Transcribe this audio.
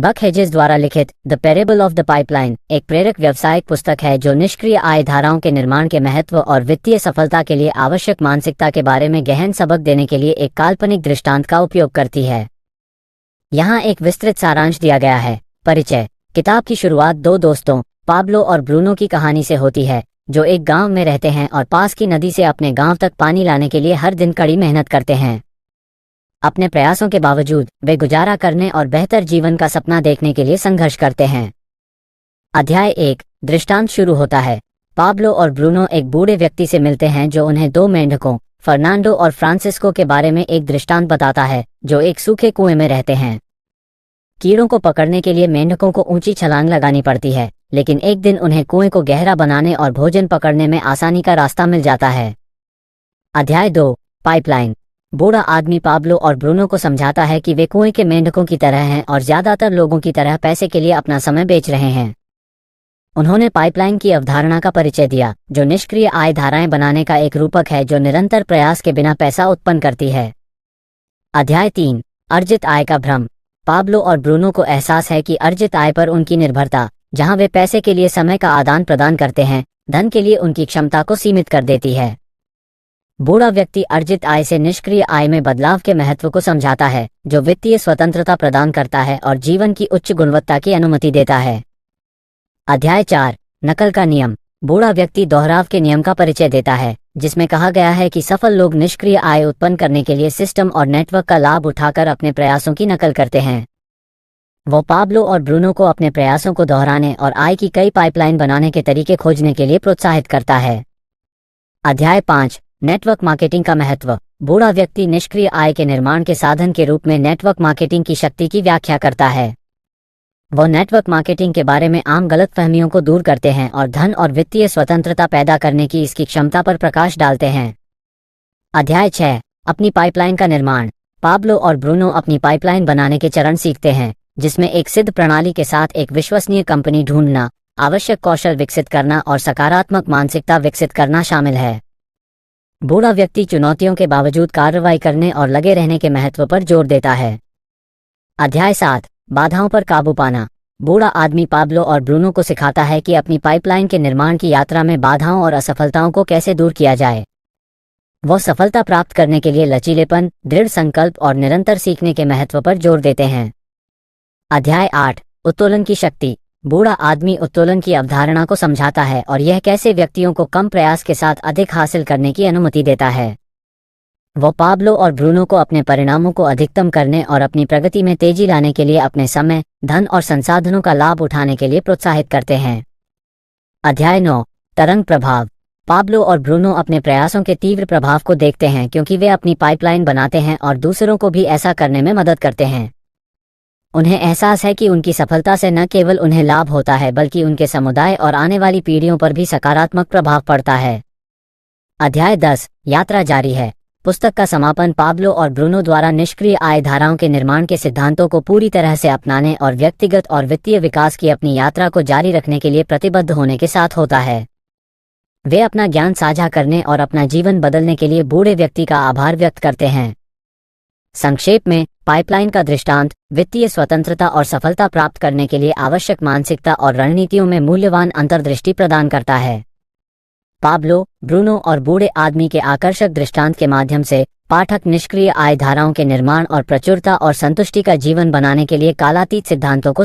बक hedges द्वारा लिखित the parable of the pipeline एक प्रेरक व्यावसायिक पुस्तक है जो निष्क्रिय आय धाराओं के निर्माण के महत्व और वित्तीय सफलता के लिए आवश्यक मानसिकता के बारे में गहन सबक देने के लिए एक काल्पनिक दृष्टांत का उपयोग करती है। यहाँ एक विस्तृत सारांश दिया गया है। परिचय। किताब की शुरुआत दो दोस्तों पाब्लो और ब्रूनो की कहानी से होती है, जो एक गांव में रहते हैं और पास की नदी से अपने गांव तक पानी लाने के लिए हर दिन कड़ी मेहनत करते हैं। अपने प्रयासों के बावजूद वे गुजारा करने और बेहतर जीवन का सपना देखने के लिए संघर्ष करते हैं। अध्याय 1 दृष्टांत शुरू होता है। पाब्लो और ब्रूनो एक बूढ़े व्यक्ति से मिलते हैं जो उन्हें दो मेंढकों फर्नांडो और फ्रांसिस्को के बारे में एक दृष्टांत बताता है, जो एक सूखे कुएं में रहते हैं। कीड़ों को पकड़ने के लिए मेंढकों को ऊंची छलांग लगानी पड़ती है, लेकिन एक दिन उन्हें कुएं को गहरा बनाने और भोजन पकड़ने में आसानी का रास्ता मिल जाता है। अध्याय 2 पाइपलाइन। बूढ़ा आदमी पाब्लो और ब्रूनो को समझाता है कि वे कुएं के मेंढकों की तरह हैं और ज्यादातर लोगों की तरह पैसे के लिए अपना समय बेच रहे हैं। उन्होंने पाइपलाइन की अवधारणा का परिचय दिया, जो निष्क्रिय आय धाराएं बनाने का एक रूपक है जो निरंतर प्रयास के बिना पैसा उत्पन्न करती है। अध्याय 3 अर्जित आय का भ्रम। पाब्लो और ब्रूनो को एहसास है कि अर्जित आय पर उनकी निर्भरता, जहां वे पैसे के लिए समय का आदान प्रदान करते हैं, धन के लिए उनकी क्षमता को सीमित कर देती है। बूढ़ा व्यक्ति अर्जित आय से निष्क्रिय आय में बदलाव के महत्व को समझाता है, जो वित्तीय स्वतंत्रता प्रदान करता है और जीवन की उच्च गुणवत्ता की अनुमति देता है। अध्याय 4 नकल का नियम। बूढ़ा व्यक्ति दोहराव के नियम का परिचय देता है, जिसमें कहा गया है कि सफल लोग निष्क्रिय आय उत्पन्न करने के लिए सिस्टम और नेटवर्क का लाभ उठाकर अपने प्रयासों की नकल करते हैं। वो पाब्लो और ब्रूनो को अपने प्रयासों को दोहराने और आय की कई पाइपलाइन बनाने के तरीके खोजने के लिए प्रोत्साहित करता है। अध्याय 5 नेटवर्क मार्केटिंग का महत्व। बूढ़ा व्यक्ति निष्क्रिय आय के निर्माण के साधन के रूप में नेटवर्क मार्केटिंग की शक्ति की व्याख्या करता है। वो नेटवर्क मार्केटिंग के बारे में आम गलतफहमियों को दूर करते हैं और धन और वित्तीय स्वतंत्रता पैदा करने की इसकी क्षमता पर प्रकाश डालते हैं। अध्याय 6 अपनी पाइपलाइन का निर्माण। पाब्लो और ब्रूनो अपनी पाइपलाइन बनाने के चरण सीखते हैं, जिसमें एक सिद्ध प्रणाली के साथ एक विश्वसनीय कंपनी ढूंढना, आवश्यक कौशल विकसित करना और सकारात्मक मानसिकता विकसित करना शामिल है। बूढ़ा व्यक्ति चुनौतियों के बावजूद कार्रवाई करने और लगे रहने के महत्व पर जोर देता है। अध्याय 7 बाधाओं पर काबू पाना। बूढ़ा आदमी पाब्लो और ब्रूनो को सिखाता है कि अपनी पाइपलाइन के निर्माण की यात्रा में बाधाओं और असफलताओं को कैसे दूर किया जाए। वो सफलता प्राप्त करने के लिए लचीलेपन, दृढ़ संकल्प और निरंतर सीखने के महत्व पर जोर देते हैं। अध्याय 8 उत्तोलन की शक्ति। बूढ़ा आदमी उत्तोलन की अवधारणा को समझाता है और यह कैसे व्यक्तियों को कम प्रयास के साथ अधिक हासिल करने की अनुमति देता है। वो पाब्लो और ब्रूनो को अपने परिणामों को अधिकतम करने और अपनी प्रगति में तेजी लाने के लिए अपने समय, धन और संसाधनों का लाभ उठाने के लिए प्रोत्साहित करते हैं। अध्याय 9 तरंग प्रभाव। पाब्लो और ब्रूनो अपने प्रयासों के तीव्र प्रभाव को देखते हैं, क्योंकि वे अपनी पाइपलाइन बनाते हैं और दूसरों को भी ऐसा करने में मदद करते हैं। उन्हें एहसास है कि उनकी सफलता से न केवल उन्हें लाभ होता है, बल्कि उनके समुदाय और आने वाली पीढ़ियों पर भी सकारात्मक प्रभाव पड़ता है। अध्याय 10 यात्रा जारी है। पुस्तक का समापन पाब्लो और ब्रूनो द्वारा निष्क्रिय आय धाराओं के निर्माण के सिद्धांतों को पूरी तरह से अपनाने और व्यक्तिगत और वित्तीय विकास की अपनी यात्रा को जारी रखने के लिए प्रतिबद्ध होने के साथ होता है। वे अपना ज्ञान साझा करने और अपना जीवन बदलने के लिए बूढ़े व्यक्ति का आभार व्यक्त करते हैं। संक्षेप में, पाइपलाइन का दृष्टांत वित्तीय स्वतंत्रता और सफलता प्राप्त करने के लिए आवश्यक मानसिकता और रणनीतियों में मूल्यवान अंतर्दृष्टि प्रदान करता है। पाब्लो, ब्रूनो और बूढ़े आदमी के आकर्षक दृष्टांत के माध्यम से पाठक निष्क्रिय आय धाराओं के निर्माण और प्रचुरता और संतुष्टि का जीवन बनाने के लिए कालातीत सिद्धांतों को